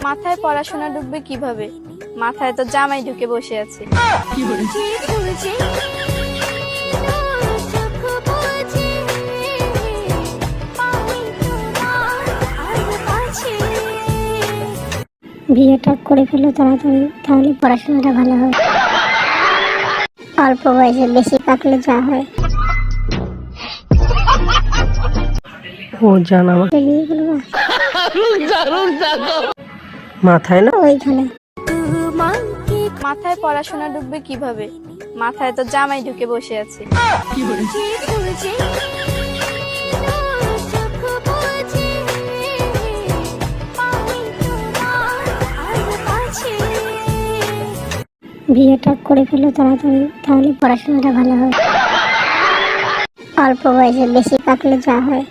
মাথায় পড়াশোনা ঢুকবে কিভাবে? মাথায় তো জামাই ঢুকে বসে আছে। বিয়েটা করে ফেলো তাড়াতাড়ি, তাহলে পড়াশোনাটা ভালো হবে। অল্প বয়সে বেশি পাকলে যা হয়। ও জান আমার বিয়ে করবো মাথায় না। ওইখানে মাথায় পড়াশোনা ঢুকবে কিভাবে? মাথায় তো জামাই ঢুকে বসে আছে। বিয়েটা করে ফেলো তাড়াতাড়ি, তাহলে পড়াশোনাটা ভালো হবে। অল্প বয়সে বেশি পাকলে যা হয়।